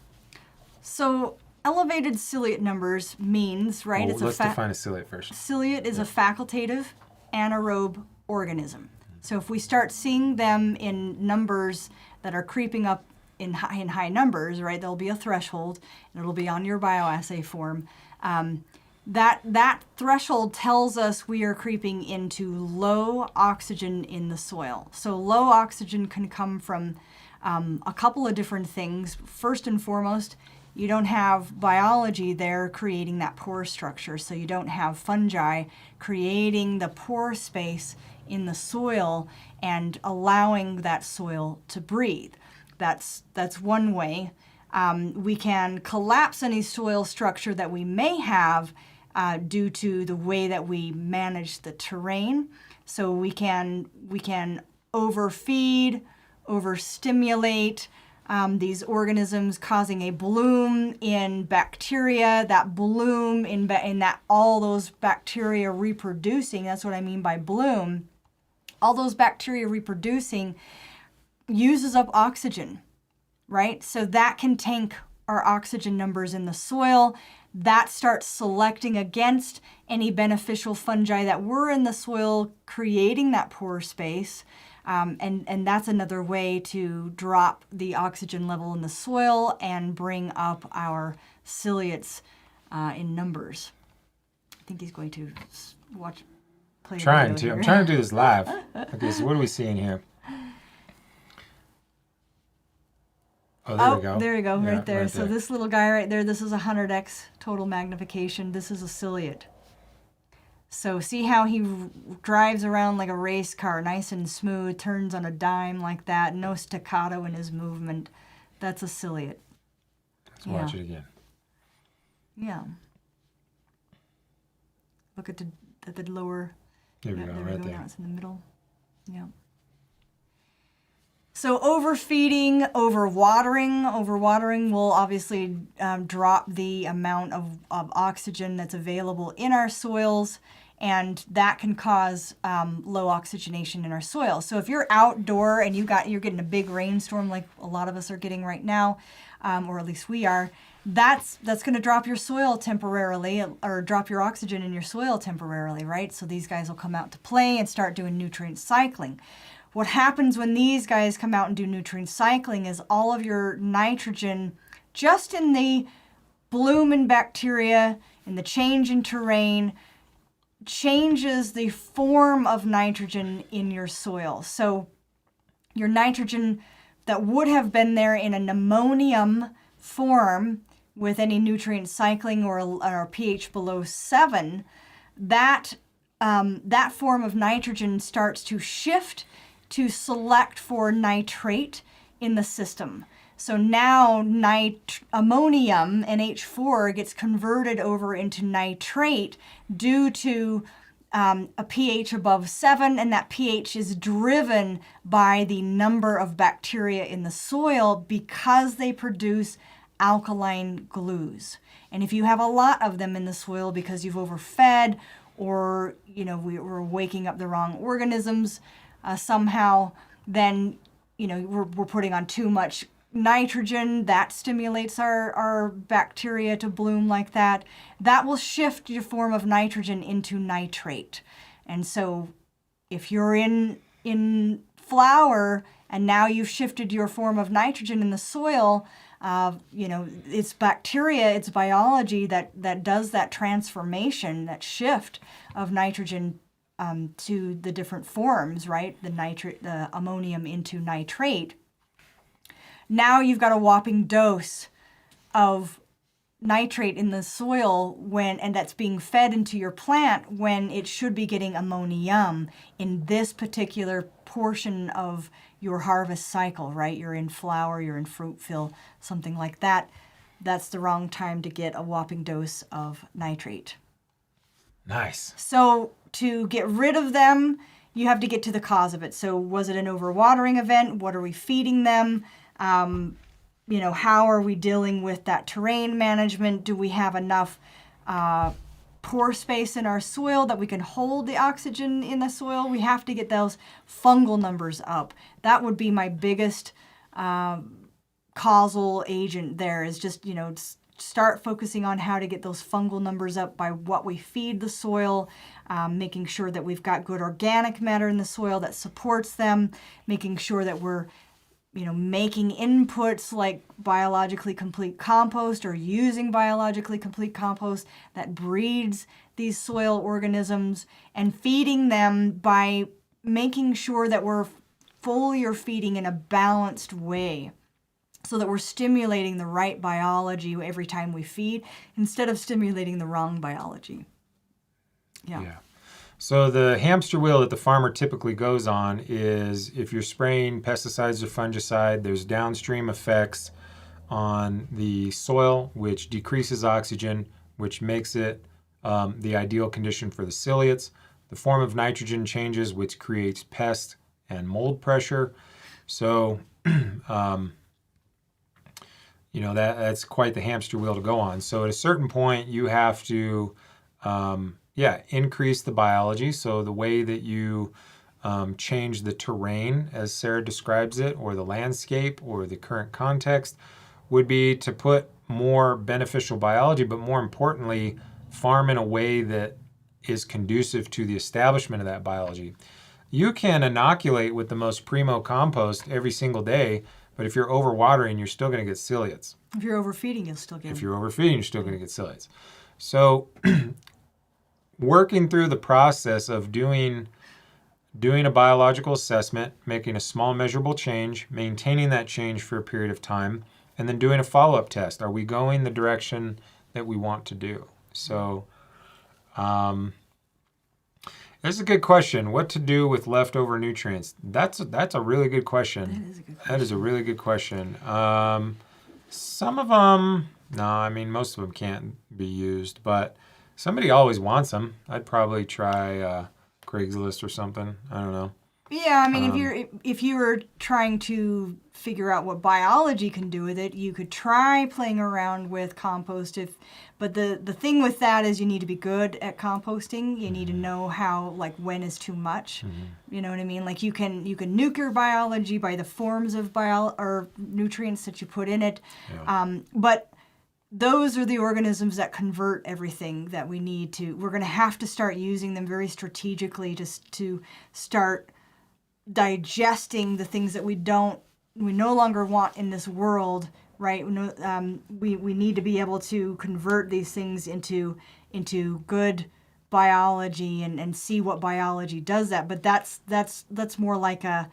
So elevated ciliate numbers means, right? Well, let's define a ciliate first. Ciliate is a facultative anaerobe organism. So if we start seeing them in numbers that are creeping up in high numbers, right, there'll be a threshold, and it'll be on your bioassay form. That threshold tells us we are creeping into low oxygen in the soil. So low oxygen can come from a couple of different things. First and foremost, you don't have biology there creating that pore structure, so you don't have fungi creating the pore space in the soil and allowing that soil to breathe. That's one way. We can collapse any soil structure that we may have due to the way that we manage the terrain. So we can overfeed, overstimulate these organisms, causing a bloom in bacteria. That bloom in that all those bacteria reproducing. That's what I mean by bloom. All those bacteria reproducing uses up oxygen, right? So that can tank our oxygen numbers in the soil. That starts selecting against any beneficial fungi that were in the soil, creating that pore space. And that's another way to drop the oxygen level in the soil and bring up our ciliates in numbers. I think he's going to watch. play a Trying video to. here. I'm trying to do this live. Okay, so what are we seeing here? Oh, there we go. There you go, Yeah, right there. right So there. this little guy right there, this is 100x total magnification. This is a ciliate. So see how he drives around like a race car, nice and smooth, turns on a dime like that, no staccato in his movement. That's a ciliate. Let's watch it again. Yeah. Look at the lower. There we go, right there. Now it's in the middle. Yeah. So overfeeding, overwatering will obviously drop the amount of oxygen that's available in our soils, and that can cause low oxygenation in our soil. So if you're outdoor and you're getting a big rainstorm like a lot of us are getting right now, or at least we are, that's going to drop your soil temporarily, or drop your oxygen in your soil temporarily, right? So these guys will come out to play and start doing nutrient cycling. What happens when these guys come out and do nutrient cycling is all of your nitrogen, just in the bloom in bacteria, in the change in terrain, changes the form of nitrogen in your soil. So your nitrogen that would have been there in an ammonium form with any nutrient cycling or pH below 7, that form of nitrogen starts to shift to select for nitrate in the system. So now ammonium, NH4, gets converted over into nitrate due to a pH above 7, and that pH is driven by the number of bacteria in the soil because they produce alkaline glues. And if you have a lot of them in the soil because you've overfed, or we're waking up the wrong organisms somehow, then we're putting on too much nitrogen. That stimulates our bacteria to bloom like that. That will shift your form of nitrogen into nitrate. And so if you're in flower and now you've shifted your form of nitrogen in the soil, it's bacteria, it's biology that does that transformation, that shift of nitrogen to the different forms, right? The ammonium into nitrate. Now you've got a whopping dose of nitrate in the soil and that's being fed into your plant when it should be getting ammonium in this particular portion of your harvest cycle, right? You're in flower, you're in fruit fill, something like that. That's the wrong time to get a whopping dose of nitrate. Nice. So to get rid of them, you have to get to the cause of it. So was it an overwatering event? What are we feeding them? How are we dealing with that terrain management? Do we have enough pore space in our soil that we can hold the oxygen in the soil? We have to get those fungal numbers up. That would be my biggest causal agent there, is just, start focusing on how to get those fungal numbers up by what we feed the soil, making sure that we've got good organic matter in the soil that supports them, making sure that we're making inputs like biologically complete compost, or using biologically complete compost that breeds these soil organisms, and feeding them by making sure that we're foliar feeding in a balanced way, so that we're stimulating the right biology every time we feed instead of stimulating the wrong biology. Yeah. So the hamster wheel that the farmer typically goes on is, if you're spraying pesticides or fungicide, there's downstream effects on the soil, which decreases oxygen, which makes it the ideal condition for the ciliates. The form of nitrogen changes, which creates pest and mold pressure. So, that's quite the hamster wheel to go on. So at a certain point, you have to increase the biology. So the way that you change the terrain, as Sarah describes it, or the landscape, or the current context, would be to put more beneficial biology, but more importantly, farm in a way that is conducive to the establishment of that biology. You can inoculate with the most primo compost every single day, but if you're overwatering, you're still going to get ciliates. If you're overfeeding, you'll still get If you're overfeeding, you're still going to get ciliates. So working through the process of doing a biological assessment, making a small measurable change, maintaining that change for a period of time, and then doing a follow-up test. Are we going the direction that we want to do? So that's a good question. What to do with leftover nutrients? That's a really good question. That is a good question. That is a really good question. Some of them, no, I mean most of them can't be used, but somebody always wants them. I'd probably try Craigslist or something. I don't know. Yeah, I mean, if you were trying to figure out what biology can do with it, you could try playing around with compost. But the thing with that is you need to be good at composting. You need to know how, like, when is too much. You know what I mean? Like you can nuke your biology by the forms of or nutrients that you put in it. Yeah. But those are the organisms that convert everything that we need to. We're going to have to start using them very strategically to start digesting the things that we no longer want in this world, right? We need to be able to convert these things into good biology and see what biology does that. But that's more like a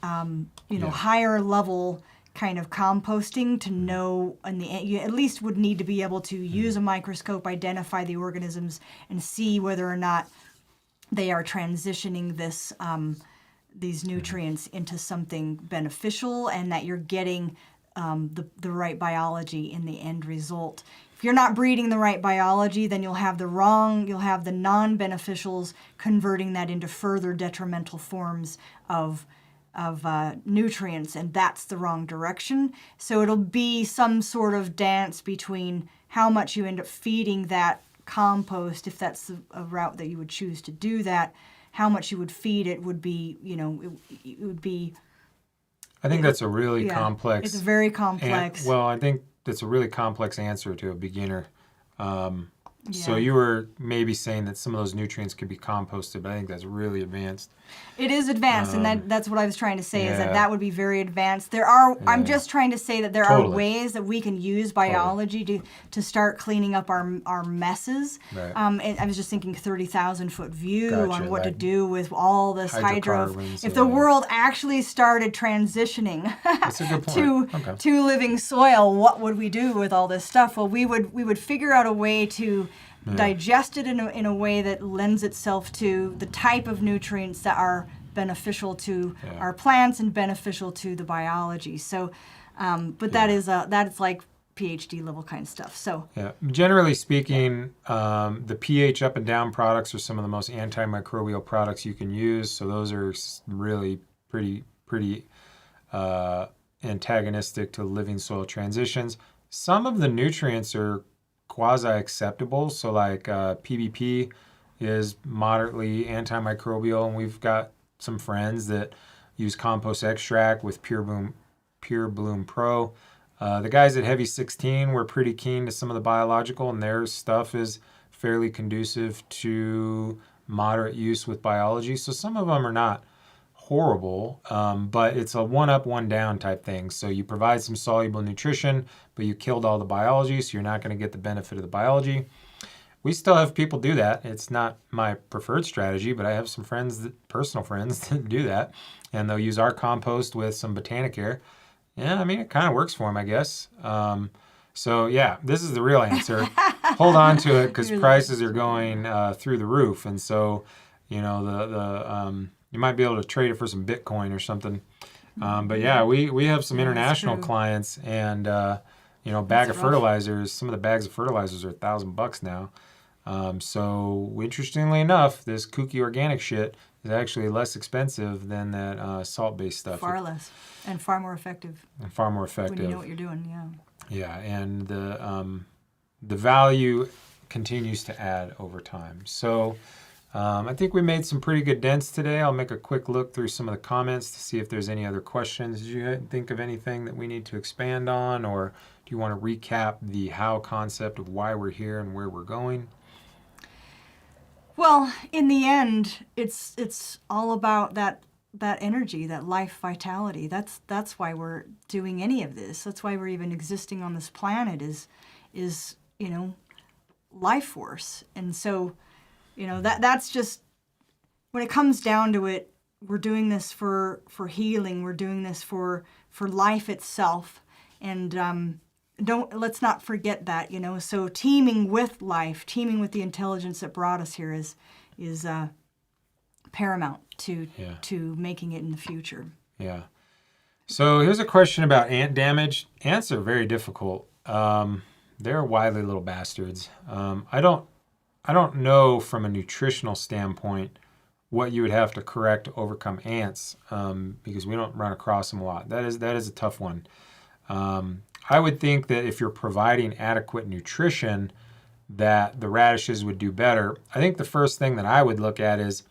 higher level kind of composting to know in the end. You at least would need to be able to use a microscope, identify the organisms, and see whether or not they are transitioning these nutrients into something beneficial, and that you're getting the right biology in the end result. If you're not breeding the right biology, then you'll have the non-beneficials converting that into further detrimental forms of nutrients, and that's the wrong direction. So it'll be some sort of dance between how much you end up feeding that compost, if that's a route that you would choose to do that. How much you would feed it would be, it would be. I think that's a really complex. It's very complex. I think that's a really complex answer to a beginner. So you were maybe saying that some of those nutrients could be composted, but I think that's really advanced. It is advanced, and that's what I was trying to say, is that would be very advanced. I'm just trying to say that there are ways that we can use biology to start cleaning up our messes. Right. And I was just thinking 30,000-foot view on what to do with all this hydro. If the world actually started transitioning That's a good point. to living soil, what would we do with all this stuff? Well, we would figure out a way to digest it in a way that lends itself to the type of nutrients that are beneficial to our plants and beneficial to the biology. So, that's like PhD level kind of stuff. So generally speaking, the pH up and down products are some of the most antimicrobial products you can use. So those are really pretty antagonistic to living soil transitions. Some of the nutrients are quasi-acceptable. So like PBP is moderately antimicrobial, and we've got some friends that use compost extract with Pure Bloom Pro. The guys at Heavy 16 were pretty keen to some of the biological, and their stuff is fairly conducive to moderate use with biology. So some of them are not horrible, but it's a one up, one down type thing. So you provide some soluble nutrition, but you killed all the biology, so you're not going to get the benefit of the biology. We still have people do that. It's not my preferred strategy, but I have some personal friends that do that, and they'll use our compost with some Botanicare. Yeah, I mean, it kind of works for them, I guess. So yeah, this is the real answer. Hold on to it, because prices are going through the roof, and so you might be able to trade it for some Bitcoin or something. But yeah, we have some international clients, and bag of fertilizers. Some of the bags of fertilizers are $1,000 now. So interestingly enough, this kooky organic shit is actually less expensive than that salt-based stuff. Far less, and far more effective. When you know what you're doing, Yeah, and the value continues to add over time. So I think we made some pretty good dents today. I'll make a quick look through some of the comments to see if there's any other questions. Did you think of anything that we need to expand on, or do you want to recap the how concept of why we're here and where we're going? Well, in the end, it's all about that energy, that life vitality. That's why we're doing any of this. That's why we're even existing on this planet is life force. And so That's just, when it comes down to it, we're doing this for healing. We're doing this for life itself. And let's not forget that, So teaming with life, teaming with the intelligence that brought us here is paramount to making it in the future. Yeah. So here's a question about ant damage. Ants are very difficult. They're wily little bastards. I don't know from a nutritional standpoint what you would have to correct to overcome ants, because we don't run across them a lot. That is a tough one. I would think that if you're providing adequate nutrition, that the radishes would do better. I think the first thing that I would look at is,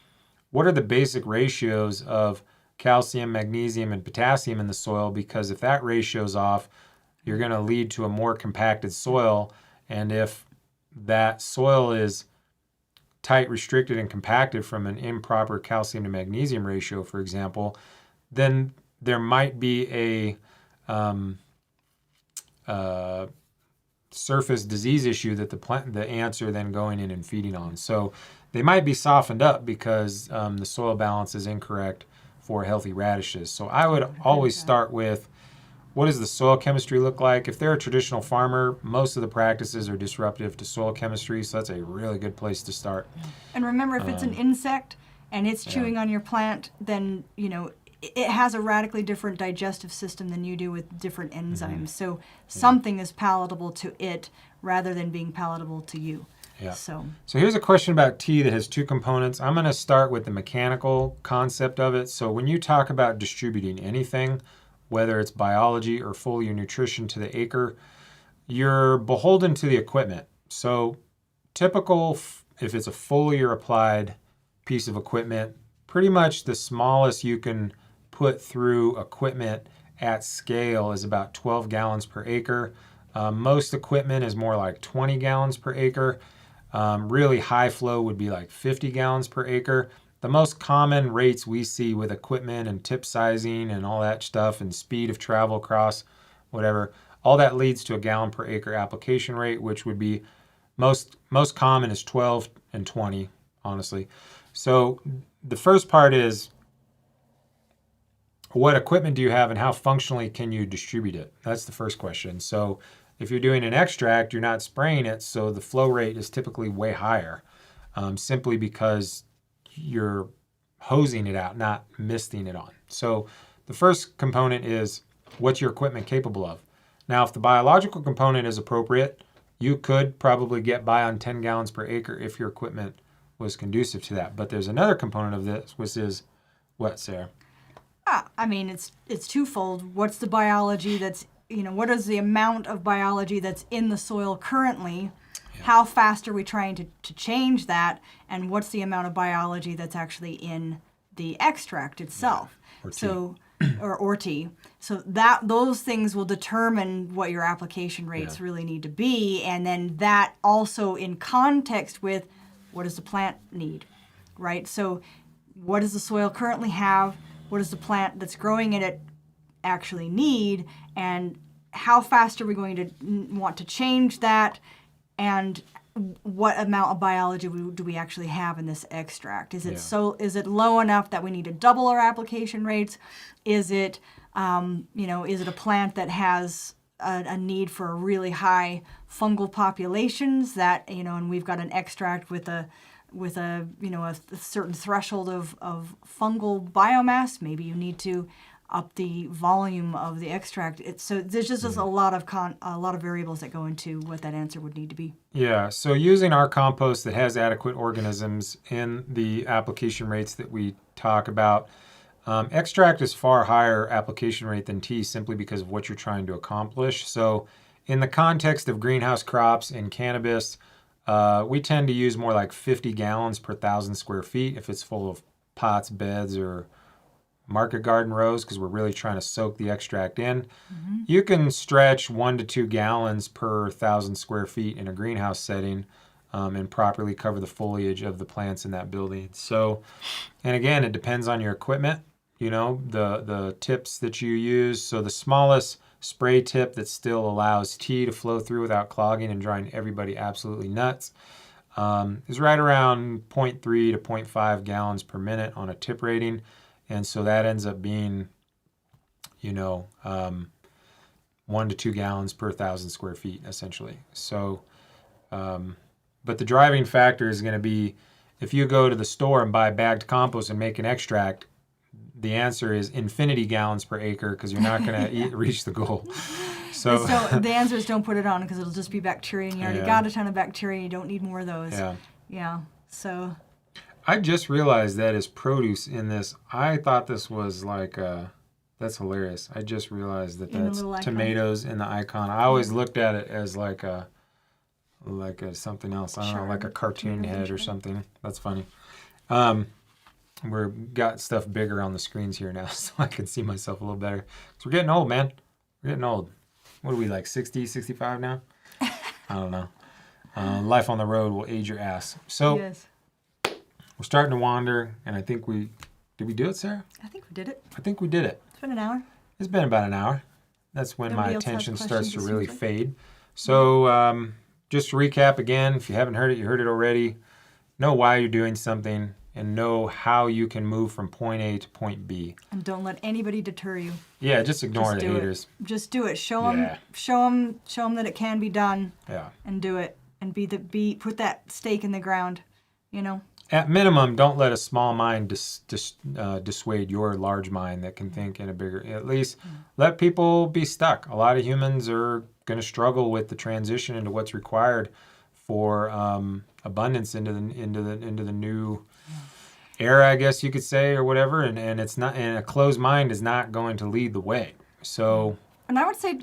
what are the basic ratios of calcium, magnesium, and potassium in the soil? Because if that ratio's off, you're going to lead to a more compacted soil. And if that soil is tight, restricted, and compacted from an improper calcium to magnesium ratio, for example, then there might be a surface disease issue that the ants are then going in and feeding on. So they might be softened up because the soil balance is incorrect for healthy radishes. So I would always start with, what does the soil chemistry look like? If they're a traditional farmer, most of the practices are disruptive to soil chemistry, so that's a really good place to start. And remember, if it's an insect and it's chewing on your plant, then, it has a radically different digestive system than you do with different enzymes. So something is palatable to it rather than being palatable to you. Yeah. So here's a question about tea that has two components. I'm going to start with the mechanical concept of it. So when you talk about distributing anything, whether it's biology or foliar nutrition to the acre, you're beholden to the equipment. So typical, if it's a foliar applied piece of equipment, pretty much the smallest you can put through equipment at scale is about 12 gallons per acre. Most equipment is more like 20 gallons per acre. Really high flow would be like 50 gallons per acre. The most common rates we see with equipment and tip sizing and all that stuff and speed of travel across whatever, all that leads to a gallon per acre application rate, which would be most common is 12 and 20, honestly. So the first part is, what equipment do you have and how functionally can you distribute it? That's the first question. So if you're doing an extract, you're not spraying it, so the flow rate is typically way higher, simply because you're hosing it out, not misting it on. So the first component is, what's your equipment capable of? Now, if the biological component is appropriate, you could probably get by on 10 gallons per acre if your equipment was conducive to that. But there's another component of this, which is what, Sarah? I mean, it's twofold. What's the biology that's, what is the amount of biology that's in the soil currently? Yeah. How fast are we trying to change that? And what's the amount of biology that's actually in the extract itself? Yeah. Or tea. So, or tea. So those things will determine what your application rates really need to be. And then that also in context with, what does the plant need, right? So what does the soil currently have? What does the plant that's growing in it actually need? And how fast are we going to want to change that? And what amount of biology do we actually have in this extract? Is it low enough that we need to double our application rates? Is it is it a plant that has a need for a really high fungal populations that and we've got an extract with a certain threshold of fungal biomass? Maybe you need to up the volume of the extract. So there's just a lot of variables that go into what that answer would need to be. Yeah. So using our compost that has adequate organisms in the application rates that we talk about, extract is far higher application rate than tea simply because of what you're trying to accomplish. So in the context of greenhouse crops and cannabis, we tend to use more like 50 gallons per 1,000 square feet if it's full of pots, beds, or market garden rows, because we're really trying to soak the extract in. Mm-hmm. You can stretch 1 to 2 gallons per 1,000 square feet in a greenhouse setting and properly cover the foliage of the plants in that building. So, and again, it depends on your equipment, the tips that you use. So the smallest spray tip that still allows tea to flow through without clogging and driving everybody absolutely nuts is right around 0.3 to 0.5 gallons per minute on a tip rating. And so that ends up being, 1 to 2 gallons per 1,000 square feet, essentially. So, but the driving factor is going to be, if you go to the store and buy bagged compost and make an extract, the answer is infinity gallons per acre, because you're not going to reach the goal. So the answer is don't put it on, because it'll just be bacteria, and you already got a ton of bacteria. You don't need more of those. Yeah. So I just realized that is produce in this. I thought this was like that's hilarious. I just realized that that's tomatoes in the icon. I always looked at it as like a something else. I don't know, like a cartoon head or something. That's funny. We've got stuff bigger on the screens here now, so I can see myself a little better. So we're getting old, man. We're getting old. What are we, like 60, 65 now? I don't know. Life on the road will age your ass. So yes. We're starting to wander, and I think did we do it, Sarah? I think we did it. I think we did it. It's been an hour. It's been about an hour. That's when my attention starts to really usually fade. So just to recap again, if you haven't heard it, you heard it already. Know why you're doing something, and know how you can move from point A to point B. And don't let anybody deter you. Yeah, just ignore the haters. Just do it. Show them that it can be done. Yeah. And do it, and put that stake in the ground. At minimum, don't let a small mind dissuade your large mind that can think in a bigger. At least let people be stuck. A lot of humans are going to struggle with the transition into what's required for abundance into the new era, I guess you could say, or whatever. And it's not. And a closed mind is not going to lead the way. So. And I would say,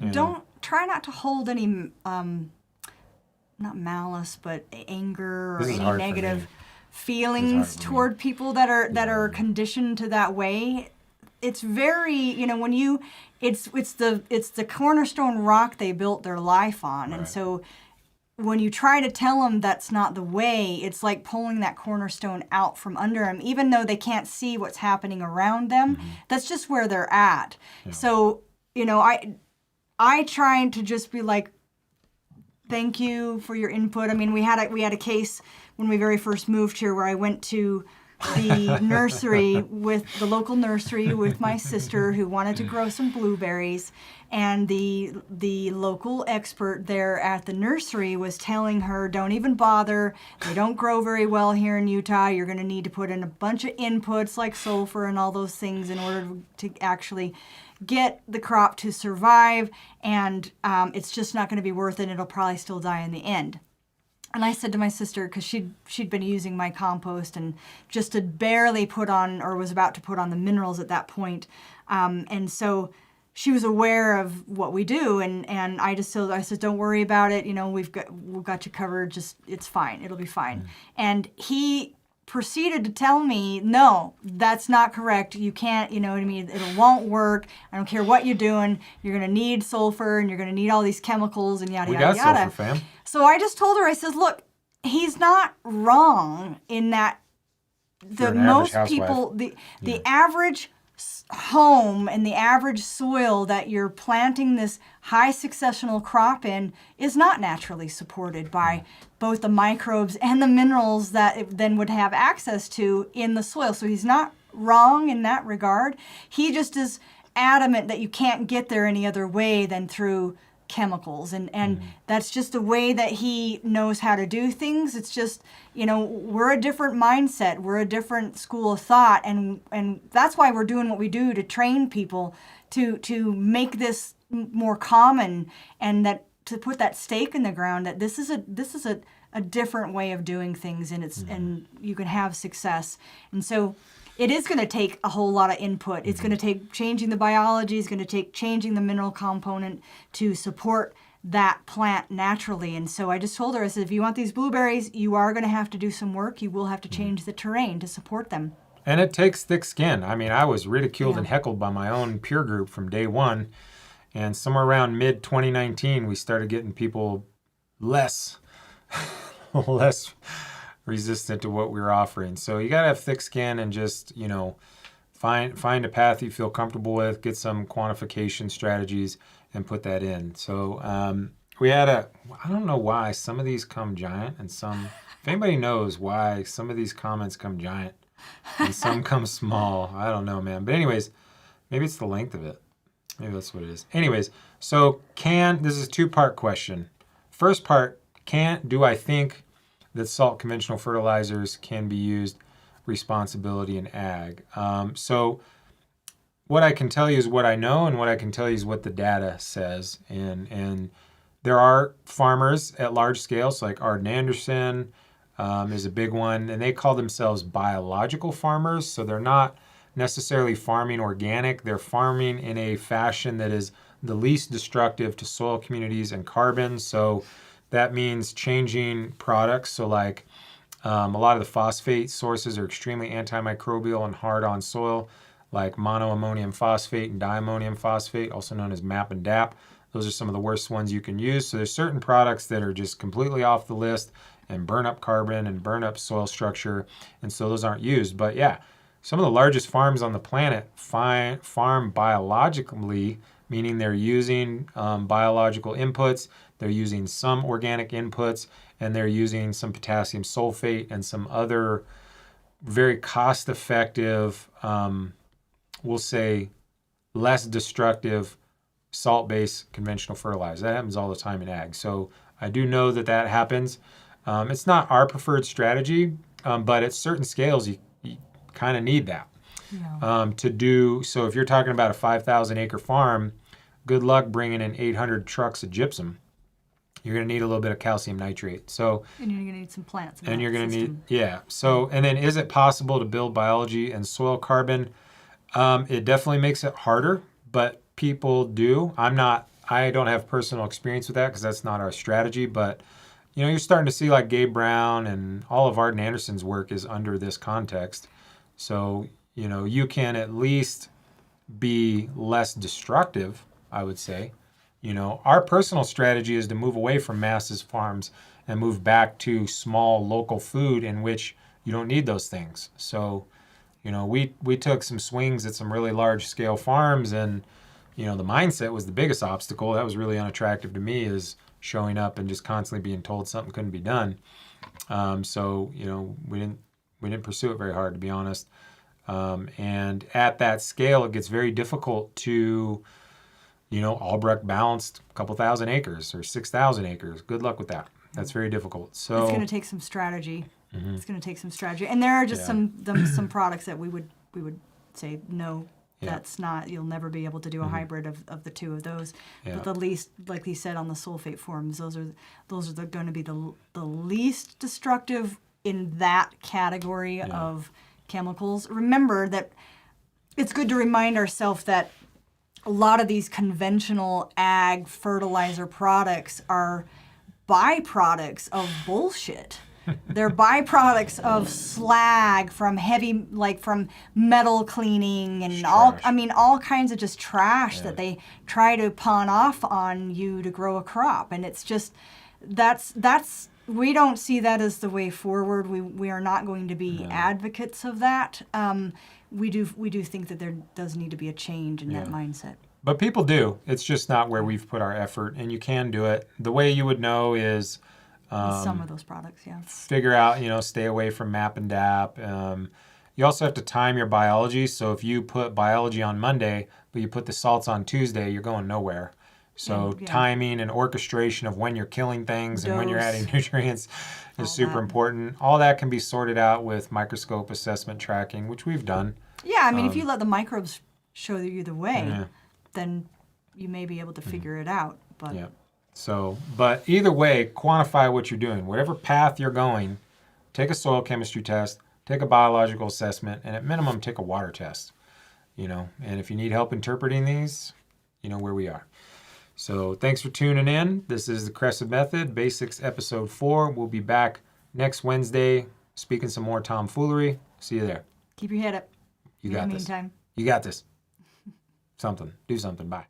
try not to hold any not malice, but anger or any negative feelings toward people that are conditioned to that way. It's very, when it's the cornerstone rock they built their life on. Right. And so when you try to tell them that's not the way, it's like pulling that cornerstone out from under them, even though they can't see what's happening around them. Mm-hmm. That's just where they're at. Yeah. So, I try to just be like, thank you for your input. I mean, we had a case when we very first moved here where I went to the nursery with the local nursery with my sister who wanted to grow some blueberries, and the local expert there at the nursery was telling her, don't even bother. They don't grow very well here in Utah. You're going to need to put in a bunch of inputs like sulfur and all those things in order to actually get the crop to survive, and it's just not going to be worth it. It'll probably still die in the end. And I said to my sister, because she'd been using my compost and just had barely put on, or was about to put on, the minerals at that point, and so she was aware of what we do, and I said, don't worry about it. We've got you covered. Just, it's fine. It'll be fine. And he proceeded to tell me, no, that's not correct. You can't, you know what I mean? It won't work. I don't care what you're doing. You're going to need sulfur, and you're going to need all these chemicals, and yada, yada, yada. We got sulfur, fam. So I just told her, I said, look, he's not wrong in that the most people, the average home and the average soil that you're planting this high successional crop in is not naturally supported by both the microbes and the minerals that it then would have access to in the soil. So he's not wrong in that regard. He just is adamant that you can't get there any other way than through chemicals, and that's just the way that he knows how to do things. It's just, we're a different mindset, we're a different school of thought, and that's why we're doing what we do, to train people to make this more common, and that to put that stake in the ground that this is a different way of doing things, and and you can have success. And so it is going to take a whole lot of input. It's going to take changing the biology. It's going to take changing the mineral component to support that plant naturally. And so I just told her, I said, if you want these blueberries, you are going to have to do some work. You will have to change the terrain to support them. And it takes thick skin. I mean, I was ridiculed and heckled by my own peer group from day one. And somewhere around mid-2019, we started getting people less resistant to what we were offering. So you got to have thick skin and just, find a path you feel comfortable with, get some quantification strategies, and put that in. So I don't know why some of these come giant and some, if anybody knows why some of these comments come giant and some come small, I don't know, man. But anyways, maybe it's the length of it. Maybe that's what it is. Anyways, so this is a two-part question. First part, do I think that salt conventional fertilizers can be used responsibility in ag? So what I can tell you is what I know, and what I can tell you is what the data says. And there are farmers at large scale, so like Arden Anderson is a big one, and they call themselves biological farmers. So they're not necessarily farming organic. They're farming in a fashion that is the least destructive to soil communities and carbon. So that means changing products. So like a lot of the phosphate sources are extremely antimicrobial and hard on soil, like monoammonium phosphate and diammonium phosphate, also known as MAP and DAP. Those are some of the worst ones you can use. So there's certain products that are just completely off the list and burn up carbon and burn up soil structure. And so those aren't used. But yeah, some of the largest farms on the planet farm biologically, meaning they're using biological inputs, they're using some organic inputs, and they're using some potassium sulfate and some other very cost-effective, we'll say less destructive salt-based conventional fertilizer. That happens all the time in ag. So I do know that happens. It's not our preferred strategy, but at certain scales, you kind of need that to do. So if you're talking about a 5,000 acre farm, good luck bringing in 800 trucks of gypsum. You're going to need a little bit of calcium nitrate. So, and you're going to need some plants. And you're going to need, So, and then is it possible to build biology and soil carbon? It definitely makes it harder, but people do. I don't have personal experience with that because that's not our strategy, but you're starting to see like Gabe Brown and all of Arden Anderson's work is under this context. So, you can at least be less destructive, I would say. Our personal strategy is to move away from massive farms and move back to small local food in which you don't need those things. So, we took some swings at some really large scale farms, and, the mindset was the biggest obstacle. That was really unattractive to me, is showing up and just constantly being told something couldn't be done. So, we didn't pursue it very hard, to be honest. And at that scale, it gets very difficult to, Albrecht balanced a couple thousand acres or 6,000 acres. Good luck with that. That's very difficult. So it's going to take some strategy. Mm-hmm. It's going to take some strategy. And there are just some products that we would say, no, that's not, you'll never be able to do a hybrid of the two of those. Yeah. But the least, like he said on the sulfate forms, those are going to be the least destructive in that category of chemicals. Remember that it's good to remind ourselves that a lot of these conventional ag fertilizer products are byproducts of bullshit. They're byproducts of slag from from metal cleaning and all kinds of just trash that they try to pawn off on you to grow a crop. And it's just, that's we don't see that as the way forward. We are not going to be advocates of that. We do think that there does need to be a change in that mindset. But people do. It's just not where we've put our effort, and you can do it. The way you would know is some of those products, figure out, stay away from MAP and DAP. You also have to time your biology. So if you put biology on Monday, but you put the salts on Tuesday, you're going nowhere. So timing and orchestration of when you're killing things and when you're adding nutrients is super important. All that can be sorted out with microscope assessment tracking, which we've done. Yeah, if you let the microbes show you the way, then you may be able to figure it out. But So, but either way, quantify what you're doing. Whatever path you're going, take a soil chemistry test, take a biological assessment, and at minimum, take a water test. And if you need help interpreting these, you know where we are. So thanks for tuning in. This is the Crescive Method, Basics Episode 4. We'll be back next Wednesday speaking some more tomfoolery. See you there. Keep your head up. You got this. Meantime. You got this. Do something. Bye.